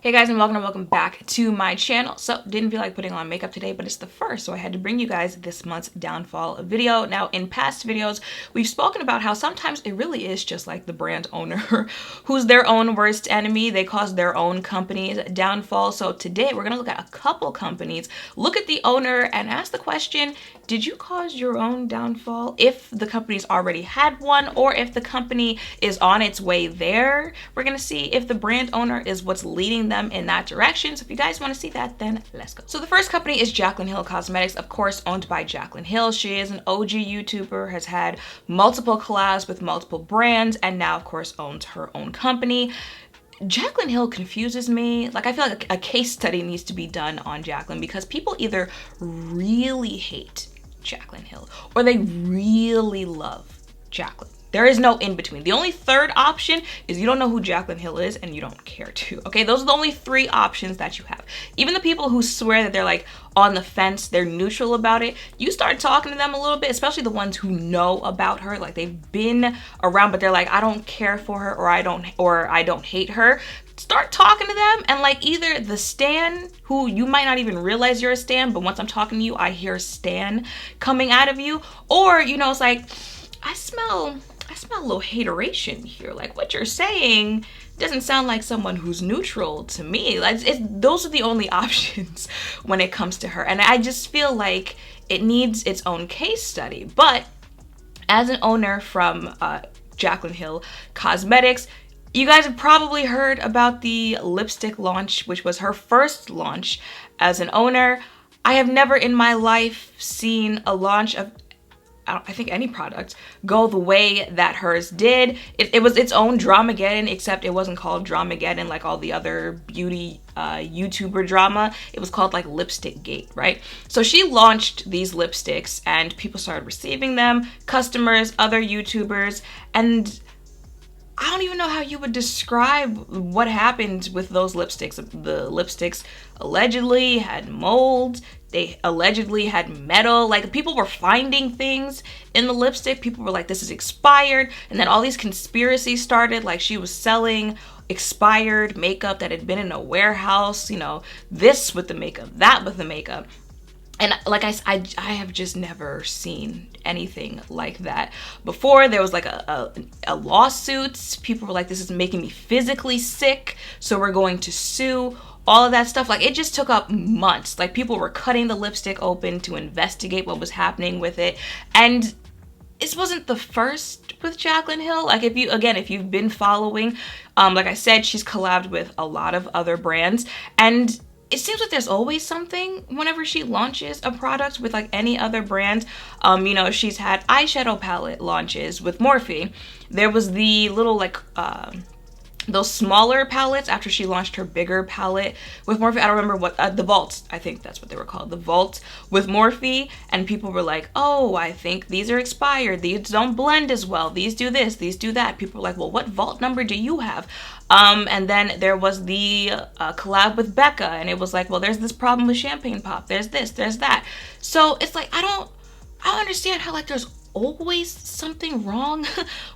Hey guys, and welcome back to my channel. So didn't feel like putting on makeup today, but it's the first, so I had to bring you guys this month's downfall video. Now, in past videos, we've spoken about how sometimes it really is just like the brand owner who's their own worst enemy. They cause their own company's downfall. So today we're gonna look at a couple companies, look at the owner and ask the question, did you cause your own downfall? If the company's already had one, or if the company is on its way there, we're gonna see if the brand owner is what's leading them in that direction. So if you guys want to see that, then let's go. So the first company is Jaclyn Hill Cosmetics, of course owned by Jaclyn Hill. She is an OG YouTuber, has had multiple collabs with multiple brands, and now of course owns her own company. Jaclyn Hill confuses me. Like, I feel like a case study needs to be done on Jaclyn, because people either really hate Jaclyn Hill or they really love Jaclyn. There is no in between. The only third option is you don't know who Jaclyn Hill is and you don't care to. Okay, those are the only three options that you have. Even the people who swear that they're like on the fence, they're neutral about it, you start talking to them a little bit, especially the ones who know about her, like they've been around, but they're like, I don't care for her, or I don't hate her. Start talking to them, and like either the stan, who you might not even realize you're a stan, but once I'm talking to you, I hear stan coming out of you, or you know, it's like, I smell a little hateration here. Like, what you're saying doesn't sound like someone who's neutral to me. Like, those are the only options when it comes to her. And I just feel like it needs its own case study. But as an owner from Jaclyn Hill Cosmetics, you guys have probably heard about the lipstick launch, which was her first launch as an owner. I have never in my life seen a launch of I think any product go the way that hers did. It was its own Dramageddon, except it wasn't called Dramageddon like all the other beauty YouTuber drama. It was called like Lipstick Gate, right? So she launched these lipsticks and people started receiving them, customers, other YouTubers, and I don't even know how you would describe what happened with those lipsticks. The lipsticks allegedly had mold. They allegedly had metal. Like, people were finding things in the lipstick. People were like, this is expired. And then all these conspiracies started. Like, she was selling expired makeup that had been in a warehouse. You know, this with the makeup, that with the makeup. And like I have just never seen anything like that before. There was like a lawsuit. People were like, this is making me physically sick, so we're going to sue. All of that stuff, like, it just took up months. Like, people were cutting the lipstick open to investigate what was happening with it. And this wasn't the first with Jaclyn Hill. Like, if you've been following, like I said, she's collabed with a lot of other brands, and it seems like there's always something whenever she launches a product with like any other brand. You know, she's had eyeshadow palette launches with Morphe. There was the little like those smaller palettes after she launched her bigger palette with Morphe. I don't remember what, the Vaults, I think that's what they were called, the Vault with Morphe, and people were like, oh, I think these are expired, these don't blend as well, these do this, these do that. People were like, well, what Vault number do you have? And then there was the collab with Becca, and it was like, well, there's this problem with Champagne Pop, there's this, there's that. So it's like, I don't understand how like there's always something wrong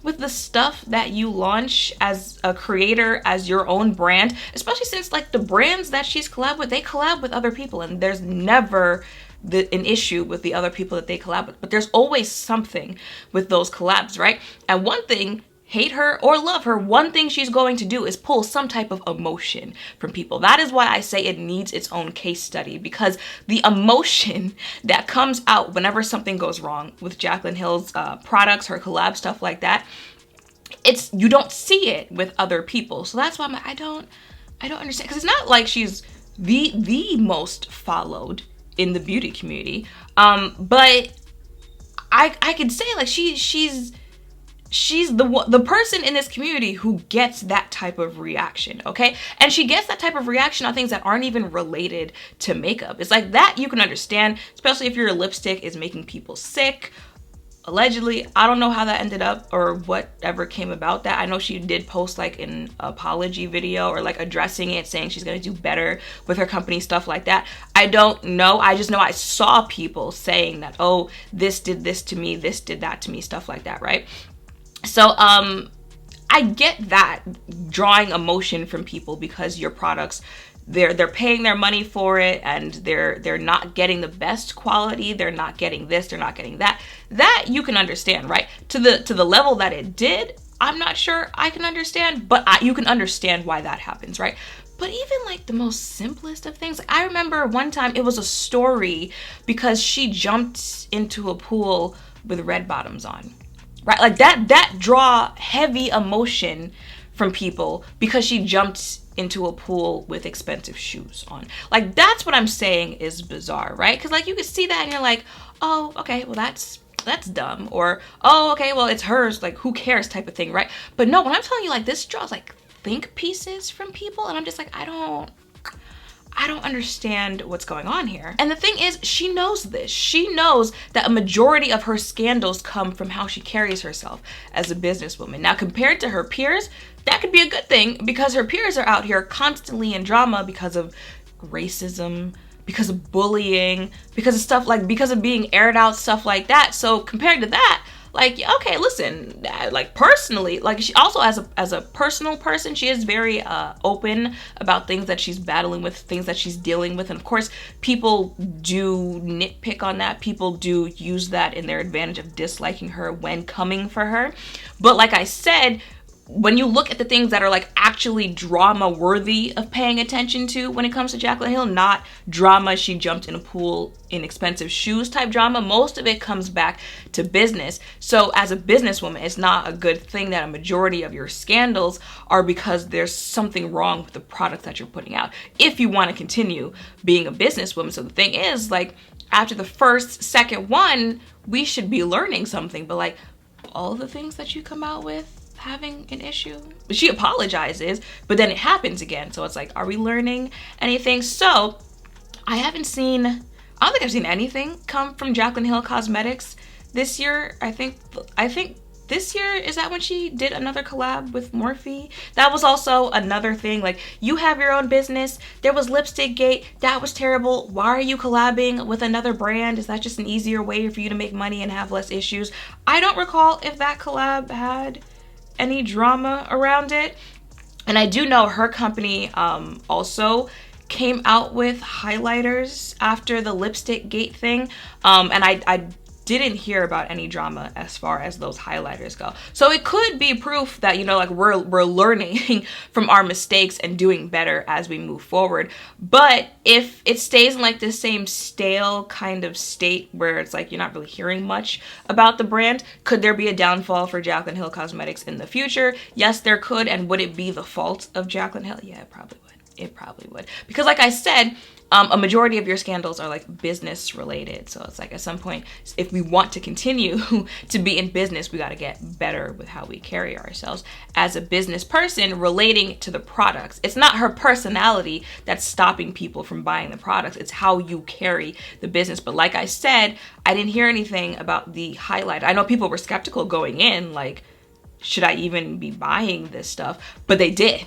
with the stuff that you launch as a creator, as your own brand, especially since like the brands that she's collabed with, they collab with other people, and there's never an issue with the other people that they collab with, but there's always something with those collabs, right? And one thing, hate her or love her, one thing she's going to do is pull some type of emotion from people. That is why I say it needs its own case study, because the emotion that comes out whenever something goes wrong with Jaclyn Hill's products, her collab, stuff like that, you don't see it with other people. So that's why I'm like, I don't understand, because it's not like she's the most followed in the beauty community, but I could say like she's the person in this community who gets that type of reaction, okay? And she gets that type of reaction on things that aren't even related to makeup. It's like that you can understand, especially if your lipstick is making people sick. Allegedly, I don't know how that ended up or whatever came about that. I know she did post like an apology video or like addressing it, saying she's gonna do better with her company, stuff like that. I don't know. I just know I saw people saying that, oh, this did this to me, this did that to me, stuff like that, right? So I get that, drawing emotion from people because your products, they're paying their money for it, and they're not getting the best quality, they're not getting this, they're not getting that. That you can understand, right? To the level that it did, I'm not sure I can understand, but you can understand why that happens, right? But even like the most simplest of things, like I remember one time it was a story because she jumped into a pool with red bottoms on, right? Like that draw heavy emotion from people because she jumped into a pool with expensive shoes on. Like, that's what I'm saying is bizarre, right? Because like you could see that and you're like, oh, okay, well that's dumb, or oh, okay, well it's hers, like who cares type of thing, right? But no, when I'm telling you, like, this draws like think pieces from people, and I'm just like, I don't understand what's going on here. And the thing is, she knows this. She knows that a majority of her scandals come from how she carries herself as a businesswoman. Now, compared to her peers, that could be a good thing because her peers are out here constantly in drama because of racism, because of bullying, because of stuff like, because of being aired out, stuff like that. So compared to that, like, okay, listen, like personally, like she also as a personal person, she is very open about things that she's battling with, things that she's dealing with. And of course, people do nitpick on that. People do use that in their advantage of disliking her when coming for her. But like I said, when you look at the things that are like actually drama worthy of paying attention to when it comes to Jaclyn Hill, not drama, she jumped in a pool in expensive shoes type drama, most of it comes back to business. So as a businesswoman, it's not a good thing that a majority of your scandals are because there's something wrong with the product that you're putting out, if you want to continue being a businesswoman. So the thing is, like, after the first, second one, we should be learning something, but like all the things that you come out with having an issue, she apologizes, but then it happens again. So it's like, are we learning anything? So I don't think I've seen anything come from Jaclyn Hill Cosmetics this year. I think this year, is that when she did another collab with Morphe? That was also another thing. Like, you have your own business. There was Lipstick Gate. That was terrible. Why are you collabing with another brand? Is that just an easier way for you to make money and have less issues? I don't recall if that collab had any drama around it. And I do know her company also came out with highlighters after the Lipstick Gate thing, and I didn't hear about any drama as far as those highlighters go. So it could be proof that, you know, like we're learning from our mistakes and doing better as we move forward. But if it stays in like this same stale kind of state where it's like you're not really hearing much about the brand, could there be a downfall for Jaclyn Hill Cosmetics in the future? Yes, there could. And would it be the fault of Jaclyn Hill? Yeah, it probably would. It probably would. Because like I said, a majority of your scandals are like business related. So it's like at some point, if we want to continue to be in business, we got to get better with how we carry ourselves as a business person relating to the products. It's not her personality that's stopping people from buying the products. It's how you carry the business. But like I said, I didn't hear anything about the highlight. I know people were skeptical going in, like, should I even be buying this stuff? But they did.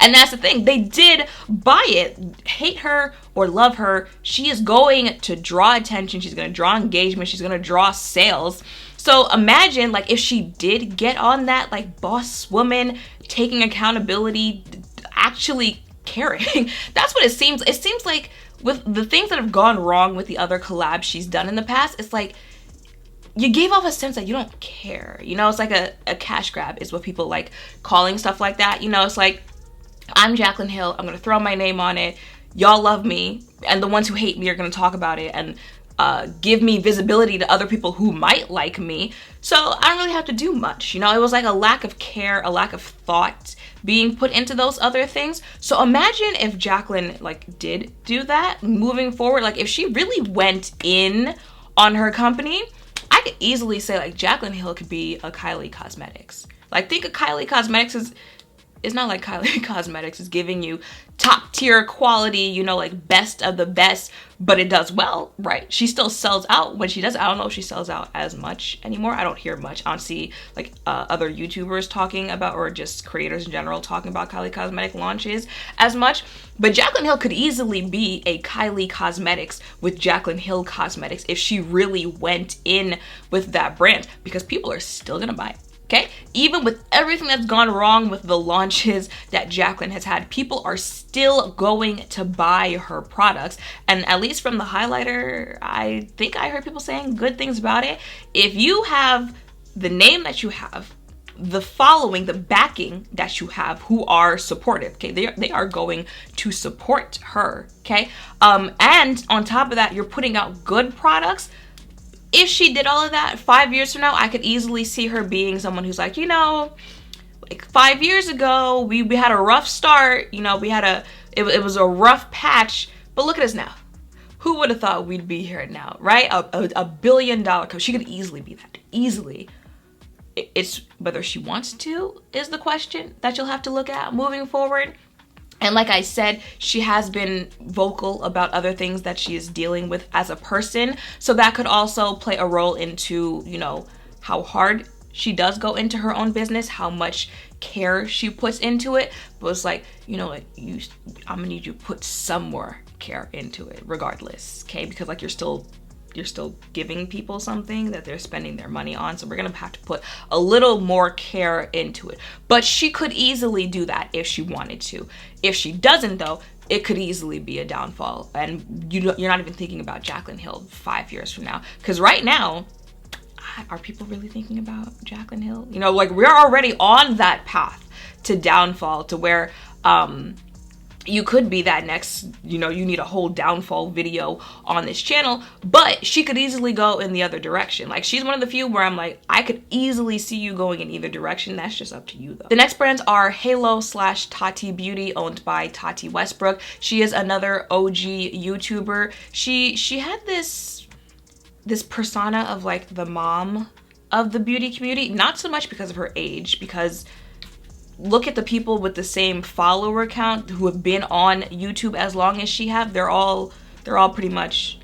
And that's the thing. They did buy it. Hate her or love her, she is going to draw attention. She's going to draw engagement. She's going to draw sales. So imagine, like, if she did get on that, like, boss woman, taking accountability, actually caring. That's what it seems. It seems like with the things that have gone wrong with the other collabs she's done in the past, it's like, you gave off a sense that you don't care. You know, it's like a cash grab is what people like calling stuff like that. You know, it's like, I'm Jaclyn Hill. I'm going to throw my name on it. Y'all love me. And the ones who hate me are going to talk about it and give me visibility to other people who might like me. So I don't really have to do much. You know, it was like a lack of care, a lack of thought being put into those other things. So imagine if Jaclyn like did do that moving forward. Like if she really went in on her company, I could easily say like Jaclyn Hill could be a Kylie Cosmetics. Like think of Kylie Cosmetics as, it's not like Kylie Cosmetics is giving you top tier quality, you know, like best of the best, but it does well, right? She still sells out when she does. I don't know if she sells out as much anymore. I don't hear much. I don't see like other YouTubers talking about, or just creators in general talking about Kylie Cosmetic launches as much. But Jaclyn Hill could easily be a Kylie Cosmetics with Jaclyn Hill Cosmetics if she really went in with that brand, because people are still gonna buy it. Okay, even with everything that's gone wrong with the launches that Jaclyn has had, people are still going to buy her products. And at least from the highlighter, I think I heard people saying good things about it. If you have the name that you have, the following, the backing that you have, who are supportive, okay, they are going to support her, okay, and on top of that, you're putting out good products. If she did all of that 5 years from now, I could easily see her being someone who's like, you know, like 5 years ago, we had a rough start, you know, it was a rough patch, but look at us now. Who would have thought we'd be here now, right? A $1 billion company. She could easily be that, easily. It's whether she wants to is the question that you'll have to look at moving forward. And like I said, she has been vocal about other things that she is dealing with as a person. So that could also play a role into, you know, how hard she does go into her own business, how much care she puts into it. But it's like, you know, like I'm gonna need you to put some more care into it regardless, okay? Because like you're still giving people something that they're spending their money on. So we're gonna have to put a little more care into it. But she could easily do that if she wanted to. If she doesn't though, it could easily be a downfall. And you're not even thinking about Jaclyn Hill 5 years from now. Because right now, are people really thinking about Jaclyn Hill? You know, like we're already on that path to downfall, to where you could be that next, you know, you need a whole downfall video on this channel, but she could easily go in the other direction. Like she's one of the few where I'm like, I could easily see you going in either direction. That's just up to you though. The next brands are Halo/Tati Beauty, owned by Tati Westbrook. She is another OG YouTuber. She had this persona of like the mom of the beauty community, not so much because of her age, because look at the people with the same follower count who have been on YouTube as long as she have. They're all pretty much,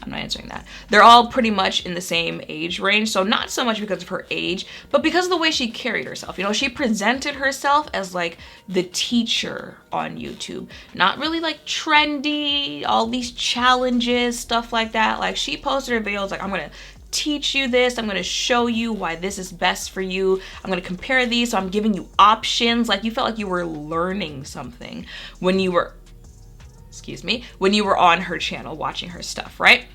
I'm not answering that. They're all pretty much in the same age range. So not so much because of her age, but because of the way she carried herself. You know, she presented herself as like the teacher on YouTube. Not really like trendy, all these challenges, stuff like that. Like she posted her videos like, I'm gonna teach you this, I'm going to show you why this is best for you, I'm going to compare these, so I'm giving you options. Like you felt like you were learning something when you were, when you were on her channel watching her stuff, right?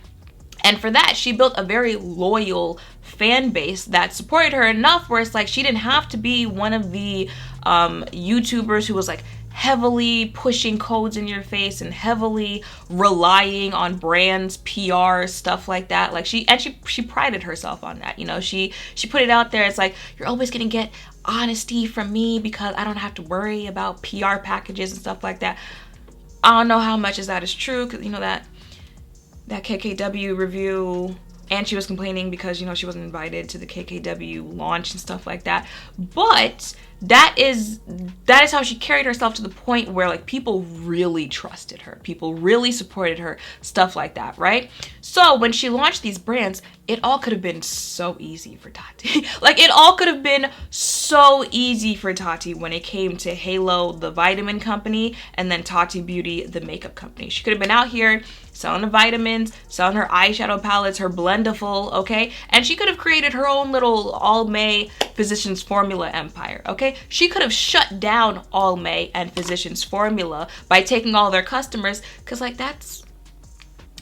And for that, she built a very loyal fan base that supported her enough where it's like she didn't have to be one of the YouTubers who was like heavily pushing codes in your face and heavily relying on brands, PR, stuff like that. Like she prided herself on that. You know, she put it out there. It's like, you're always gonna get honesty from me because I don't have to worry about PR packages and stuff like that. I don't know how much of that is true, because you know that KKW review, and she was complaining because, you know, she wasn't invited to the KKW launch and stuff like that. But that is how she carried herself to the point where like people really trusted her, people really supported her, stuff like that, right? So when she launched these brands, it all could have been so easy for Tati. Like it all could have been so easy for Tati when it came to Halo, the vitamin company, and then Tati Beauty, the makeup company. She could have been out here selling the vitamins, selling her eyeshadow palettes, her Blendiful, okay? And she could have created her own little Almay Physicians Formula empire, okay? She could have shut down Almay and Physicians Formula by taking all their customers, because like that's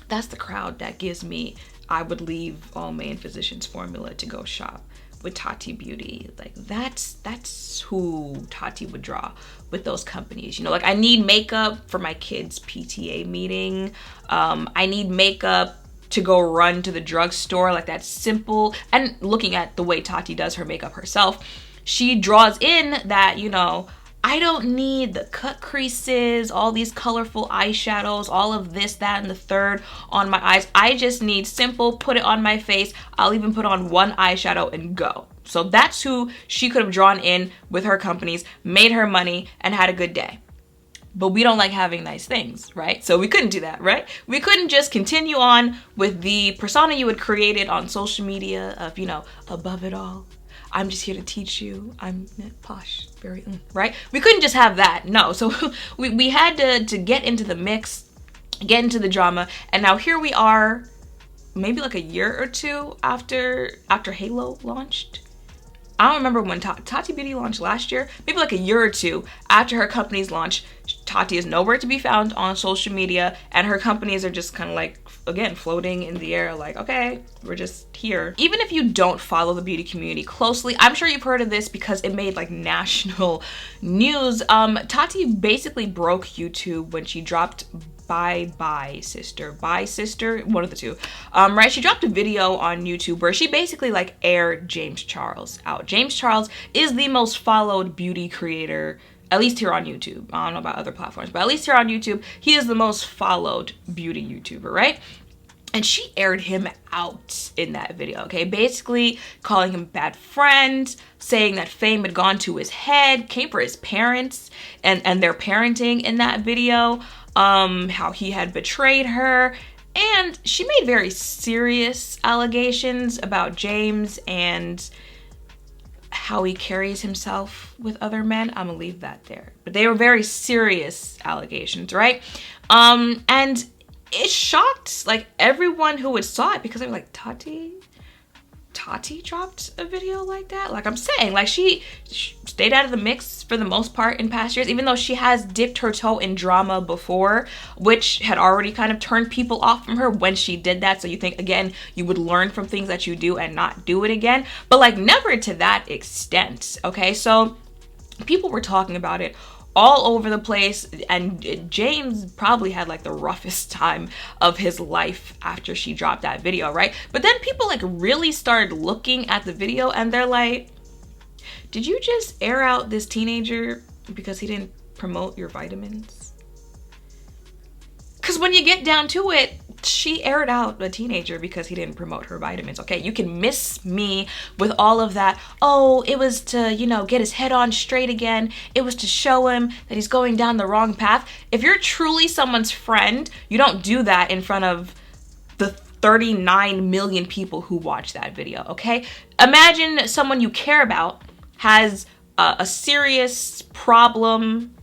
the crowd that gives me, I would leave Almay and Physicians Formula to go shop with Tati Beauty. Like that's who Tati would draw with those companies. You know, like I need makeup for my kids' PTA meeting. I need makeup to go run to the drugstore. Like that's simple. And looking at the way Tati does her makeup herself, she draws in that, you know, I don't need the cut creases, all these colorful eyeshadows, all of this, that, and the third on my eyes. I just need simple, put it on my face. I'll even put on one eyeshadow and go. So that's who she could have drawn in with her companies, made her money, and had a good day. But we don't like having nice things, right? So we couldn't do that, right? We couldn't just continue on with the persona you had created on social media of, you know, above it all, I'm just here to teach you. I'm posh, very, right? We couldn't just have that, no. So we had to get into the mix, get into the drama, and now here we are, maybe like a year or two after Halo launched. I don't remember when Tati Beauty launched last year, maybe like a year or two after her company's launch. Tati is nowhere to be found on social media, and her companies are just kind of like, again, floating in the air, like, okay, we're just here. Even if you don't follow the beauty community closely, I'm sure you've heard of this because it made like national news. Tati basically broke YouTube when she dropped Bye Sister, one of the two, right? She dropped a video on YouTube where she basically like aired James Charles out. James Charles is the most followed beauty creator, at least here on YouTube. I don't know about other platforms, but at least here on YouTube, he is the most followed beauty YouTuber, right? And she aired him out in that video, okay? Basically calling him bad friend, saying that fame had gone to his head, came for his parents and their parenting in that video, how he had betrayed her. And she made very serious allegations about James and how he carries himself with other men. I'm gonna leave that there. But they were very serious allegations, right? And it shocked like everyone who had saw it because they were like, Tati dropped a video like that? Like I'm saying, like she stayed out of the mix for the most part in past years, even though she has dipped her toe in drama before, which had already kind of turned people off from her when she did that. So you think, again, you would learn from things that you do and not do it again, but like never to that extent, okay? So people were talking about it all over the place, and James probably had like the roughest time of his life after she dropped that video, right? But then people like really started looking at the video and they're like, did you just air out this teenager because he didn't promote your vitamins? Because when you get down to it, she aired out a teenager because he didn't promote her vitamins, okay? You can miss me with all of that. Oh, it was to, you know, get his head on straight again. It was to show him that he's going down the wrong path. If you're truly someone's friend, you don't do that in front of the 39 million people who watch that video, okay? Imagine someone you care about has a serious problem,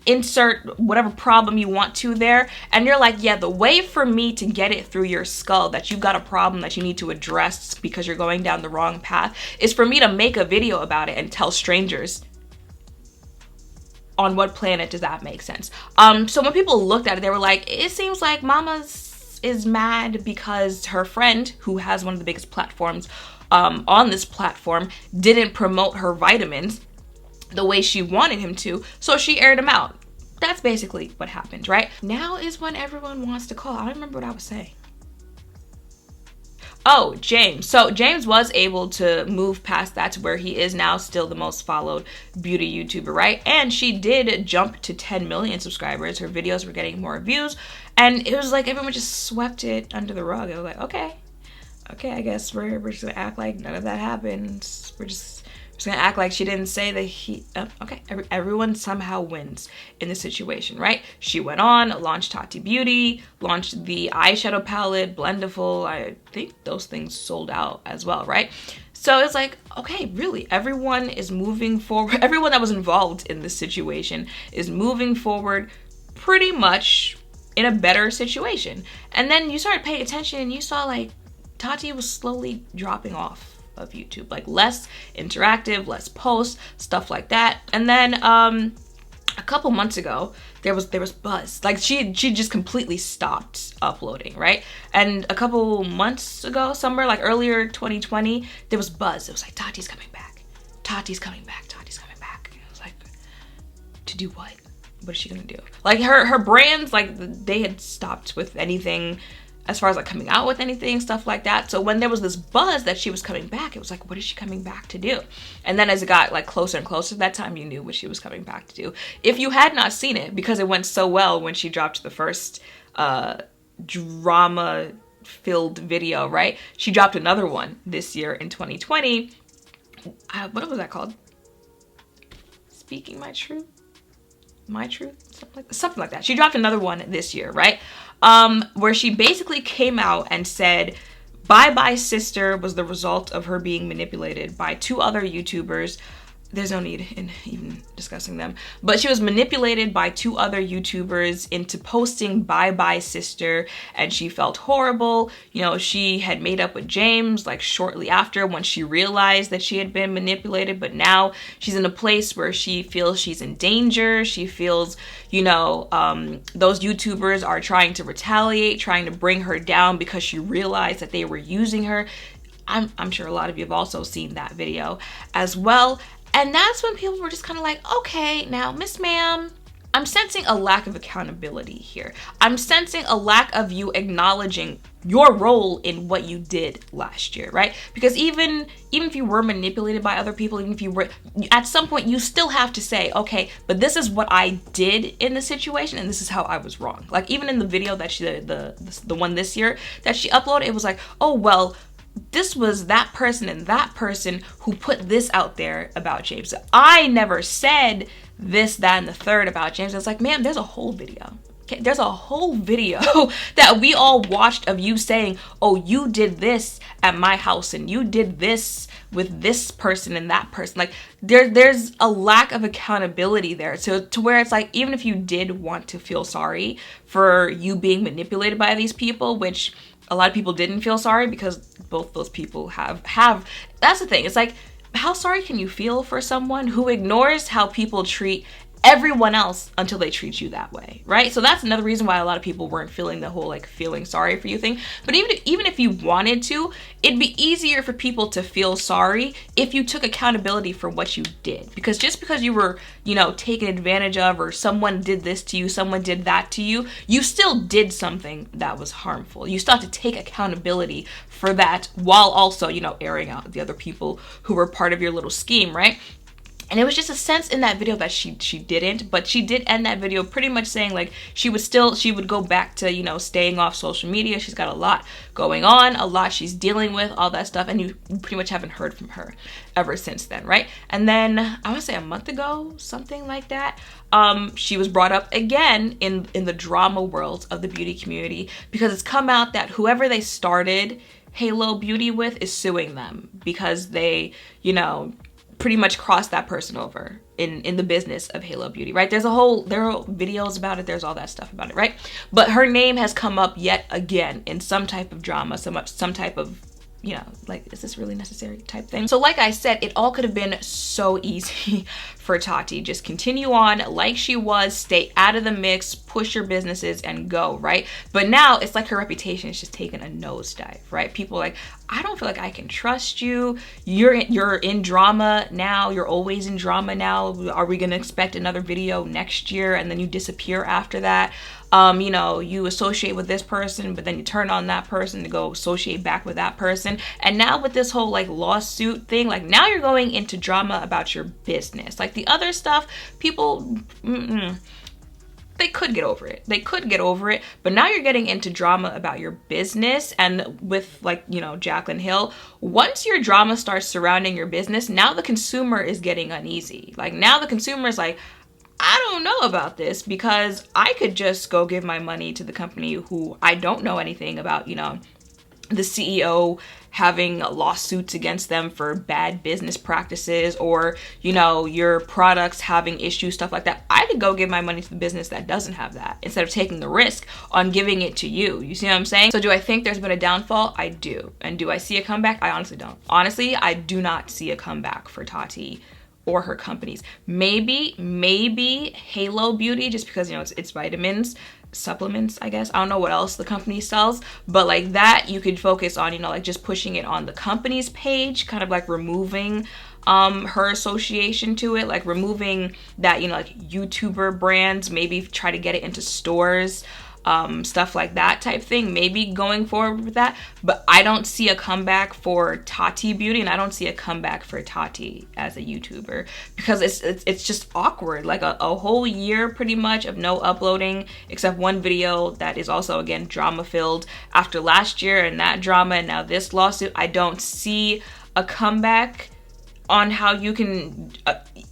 insert whatever problem you want to there, and you're like, yeah, the way for me to get it through your skull that you've got a problem that you need to address because you're going down the wrong path is for me to make a video about it and tell strangers. On what planet does that make sense? So when people looked at it, they were like, it seems like Mama's is mad because her friend, who has one of the biggest platforms on this platform, didn't promote her vitamins the way she wanted him to, so she aired him out. That's basically what happened, right? Now is when everyone wants to call. I don't remember what I was saying. Oh, James. So James was able to move past that to where he is now still the most followed beauty YouTuber, right? And she did jump to 10 million subscribers. Her videos were getting more views, and it was like everyone just swept it under the rug. It was like, okay, I guess we're just gonna act like none of that happened. We're just gonna act like she didn't say that he, okay, everyone somehow wins in the situation, right? She went on, launched Tati Beauty, launched the eyeshadow palette, Blendiful. I think those things sold out as well, right? So it's like, okay, really, everyone is moving forward. Everyone that was involved in this situation is moving forward pretty much in a better situation. And then you started paying attention and you saw like Tati was slowly dropping off of YouTube, like less interactive, less posts, stuff like that. And then a couple months ago there was buzz, like she just completely stopped uploading, right? And a couple months ago, somewhere like earlier 2020, there was buzz. It was like, Tati's coming back, Tati's coming back, Tati's coming back. And I was like, to do what? What is she gonna do? Like her brands, like they had stopped with anything as far as like coming out with anything, stuff like that. So when there was this buzz that she was coming back, it was like, what is she coming back to do? And then as it got like closer and closer to that time, you knew what she was coming back to do. If you had not seen it, because it went so well when she dropped the first drama filled video, right? She dropped another one this year in 2020. What was that called? Speaking my truth? My truth? Something like that. She dropped another one this year, right? Where she basically came out and said, Bye Sister was the result of her being manipulated by two other YouTubers. there's no need in even discussing them. But she was manipulated by 2 other YouTubers into posting bye bye sister, and she felt horrible. You know, she had made up with James like shortly after when she realized that she had been manipulated, but now she's in a place where she feels she's in danger. She feels, you know, those YouTubers are trying to retaliate, trying to bring her down because she realized that they were using her. I'm sure a lot of you have also seen that video as well. And that's when people were just kind of like, okay, now, Miss Ma'am, I'm sensing a lack of accountability here. I'm sensing a lack of you acknowledging your role in what you did last year, right? Because even if you were manipulated by other people, even if you were, at some point you still have to say, okay, but this is what I did in the situation and this is how I was wrong. Like even in the video that she, the one this year that she uploaded, it was like, oh, well, this was that person and that person who put this out there about James. I never said this, that, and the third about James. It's like, ma'am, there's a whole video. Okay, there's a whole video that we all watched of you saying, oh, you did this at my house and you did this with this person and that person. Like there's a lack of accountability there to where it's like, even if you did want to feel sorry for you being manipulated by these people, which a lot of people didn't feel sorry because both those people have, that's the thing. It's like, how sorry can you feel for someone who ignores how people treat everyone else until they treat you that way, right? So that's another reason why a lot of people weren't feeling the whole like feeling sorry for you thing. But even if you wanted to, it'd be easier for people to feel sorry if you took accountability for what you did. Because just because you were, you know, taken advantage of, or someone did this to you, someone did that to you, you still did something that was harmful. You still have to take accountability for that while also, you know, airing out the other people who were part of your little scheme, right? And it was just a sense in that video that she didn't, but she did end that video pretty much saying like she would go back to, you know, staying off social media. She's got a lot going on, a lot she's dealing with, all that stuff, and you pretty much haven't heard from her ever since then, right? And then I want to say a month ago, something like that, she was brought up again in the drama world of the beauty community because it's come out that whoever they started Halo Beauty with is suing them because they, you know, pretty much crossed that person over in the business of Halo Beauty, right? There are videos about it, there's all that stuff about it, right? But her name has come up yet again in some type of drama, some type of, you know, like, is this really necessary type thing? So like I said, it all could have been so easy for Tati. Just continue on like she was, stay out of the mix, push your businesses and go, right? But now it's like her reputation is just taking a nosedive, right? People are like, I don't feel like I can trust you. You're in drama now. You're always in drama now. Are we gonna expect another video next year and then you disappear after that? You know, you associate with this person, but then you turn on that person to go associate back with that person. And now with this whole like lawsuit thing, like now you're going into drama about your business. Like the other stuff, people, they could get over it. They could get over it, but now you're getting into drama about your business. And with like, you know, Jaclyn Hill, once your drama starts surrounding your business, now the consumer is getting uneasy. Like now the consumer is like, I don't know about this because I could just go give my money to the company who I don't know anything about, you know, the CEO having lawsuits against them for bad business practices, or, you know, your products having issues, stuff like that. I could go give my money to the business that doesn't have that instead of taking the risk on giving it to you. You see what I'm saying? So do I think there's been a downfall? I do. And do I see a comeback? I honestly don't. Honestly, I do not see a comeback for Tati or her companies. Maybe Halo Beauty, just because, you know, it's vitamins, supplements, I guess. I don't know what else the company sells, but like that you could focus on, you know, like just pushing it on the company's page, kind of like removing her association to it, like removing that, you know, like YouTuber brands, maybe try to get it into stores, stuff like that type thing, maybe going forward with that. But I don't see a comeback for Tati Beauty, and I don't see a comeback for Tati as a YouTuber, because it's just awkward. Like a whole year pretty much of no uploading except one video that is also, again, drama filled after last year and that drama and now this lawsuit. I don't see a comeback on how you can,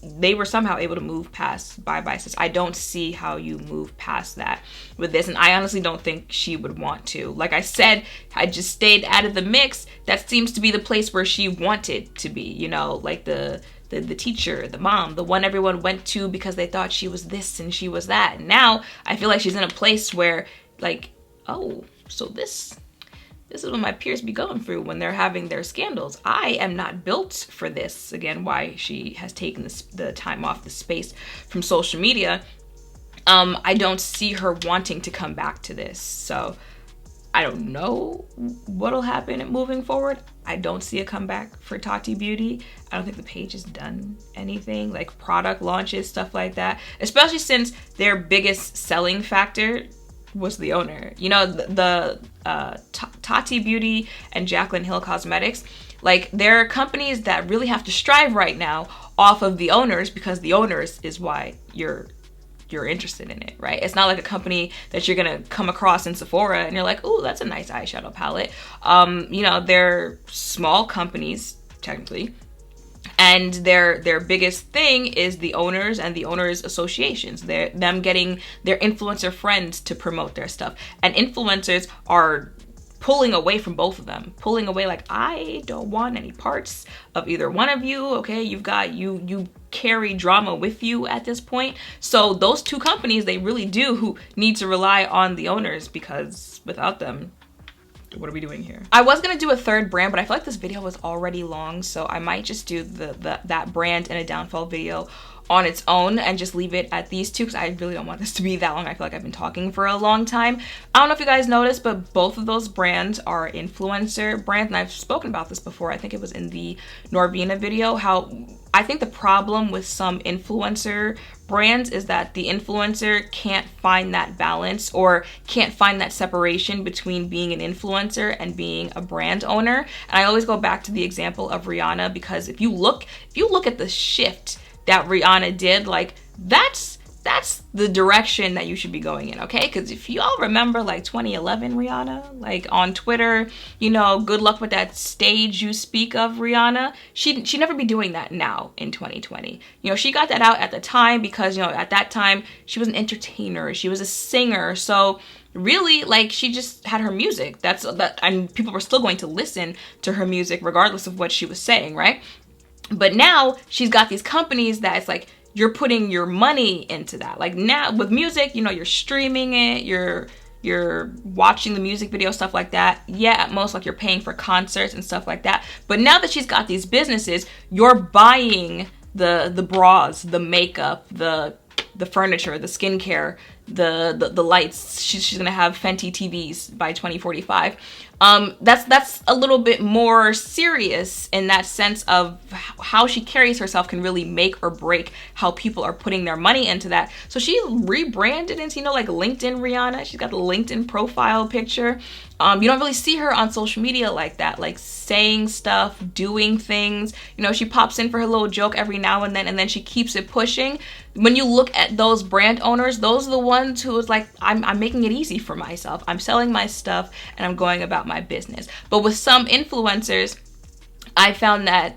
they were somehow able to move past Bye Bye Sis. I don't see how you move past that with this, and I honestly don't think she would want to. Like I said, I just stayed out of the mix. That seems to be the place where she wanted to be, you know, like the the teacher, the mom, the one everyone went to because they thought she was this and she was that. And now I feel like she's in a place where like, oh, so this is what my peers be going through when they're having their scandals. I am not built for this. Again, why she has taken the time off, the space from social media. I don't see her wanting to come back to this. So I don't know what'll happen moving forward. I don't see a comeback for Tati Beauty. I don't think the page has done anything like product launches, stuff like that, especially since their biggest selling factor was the owner. You know, the Tati Beauty and Jaclyn Hill Cosmetics, like they're companies that really have to strive right now off of the owners, because the owners is why you're interested in it, right? It's not like a company that you're gonna come across in Sephora and you're like, oh, that's a nice eyeshadow palette. You know, they're small companies technically, and their biggest thing is the owners and the owners associations. They're them getting their influencer friends to promote their stuff, and influencers are pulling away from both of them, pulling away like, I don't want any parts of either one of you. Okay, you've got you carry drama with you at this point. So those two companies, they really do need to rely on the owners, because without them, what are we doing here? I was gonna do a third brand, but I feel like this video was already long, so I might just do that brand in a downfall video on its own and just leave it at these two, because I really don't want this to be that long. I feel like I've been talking for a long time. I don't know if you guys noticed, but both of those brands are influencer brands, and I've spoken about this before. I think it was in the Norvina video, how I think the problem with some influencer brands is that the influencer can't find that balance, or can't find that separation between being an influencer and being a brand owner. And I always go back to the example of Rihanna, because if you look at the shift that Rihanna did, like that's the direction that you should be going in, okay? Because if y'all remember like 2011 Rihanna, like on Twitter, you know, good luck with that stage you speak of, Rihanna. She'd never be doing that now in 2020. You know, she got that out at the time because, you know, at that time she was an entertainer, she was a singer, so really, like, she just had her music. And people were still going to listen to her music regardless of what she was saying, right? But now she's got these companies that it's like, you're putting your money into that. Like now with music, you know, you're streaming it, you're watching the music video, stuff like that. Yeah, at most, like, you're paying for concerts and stuff like that. But now that she's got these businesses, you're buying the bras, the makeup, the furniture, the skincare, the lights. She's gonna have Fenty TVs by 2045. That's a little bit more serious in that sense of how she carries herself can really make or break how people are putting their money into that. So she rebranded into, you know, like LinkedIn Rihanna. She's got the LinkedIn profile picture. You don't really see her on social media like that, like saying stuff, doing things. You know, she pops in for her little joke every now and then she keeps it pushing. When you look at those brand owners, those are the ones who is like, I'm making it easy for myself. I'm selling my stuff and I'm going about my business. But with some influencers, I found that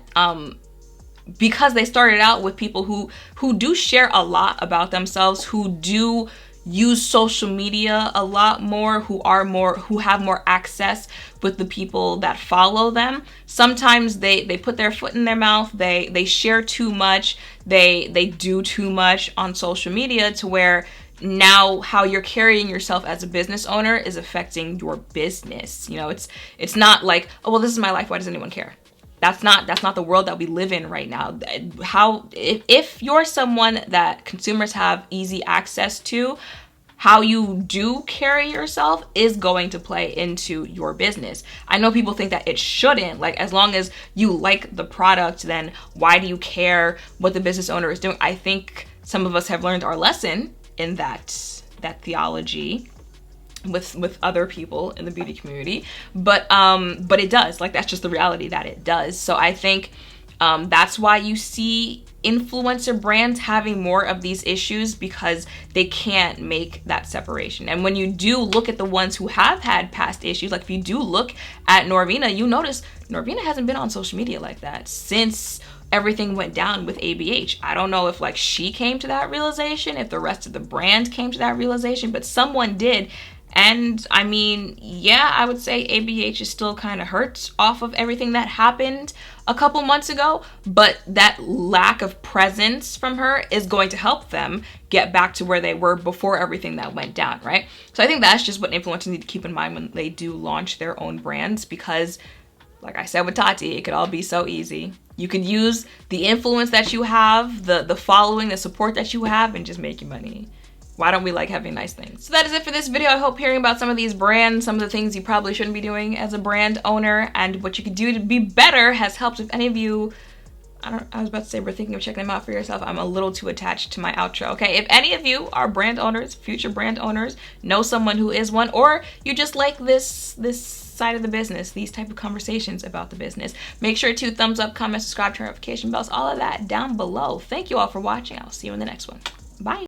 because they started out with people who do share a lot about themselves, who do use social media a lot more, who have more access with the people that follow them. Sometimes they put their foot in their mouth, they share too much, they do too much on social media, to where now how you're carrying yourself as a business owner is affecting your business. You know, it's not like, oh, well, this is my life, why does anyone care? That's not the world that we live in right now. If you're someone that consumers have easy access to, how you do carry yourself is going to play into your business. I know people think that it shouldn't. Like, as long as you like the product, then why do you care what the business owner is doing? I think some of us have learned our lesson in that theology with other people in the beauty community, but it does, like, that's just the reality that it does. So I think that's why you see influencer brands having more of these issues, because they can't make that separation. And when you do look at the ones who have had past issues, like if you do look at Norvina, you notice Norvina hasn't been on social media like that since everything went down with ABH. I don't know if like she came to that realization, if the rest of the brand came to that realization, but someone did. And I mean, yeah, I would say ABH is still kind of hurt off of everything that happened a couple months ago, but that lack of presence from her is going to help them get back to where they were before everything that went down, right? So I think that's just what influencers need to keep in mind when they do launch their own brands, because like I said with Tati, it could all be so easy. You could use the influence that you have, the following, the support that you have, and just make your money. Why don't we like having nice things? So that is it for this video. I hope hearing about some of these brands, some of the things you probably shouldn't be doing as a brand owner, and what you could do to be better has helped. If any of you, I was about to say we're thinking of checking them out for yourself. I'm a little too attached to my outro, okay? If any of you are brand owners, future brand owners, know someone who is one, or you just like this side of the business, these type of conversations about the business, make sure to thumbs up, comment, subscribe, turn notification bells, all of that down below. Thank you all for watching. I'll see you in the next one. Bye.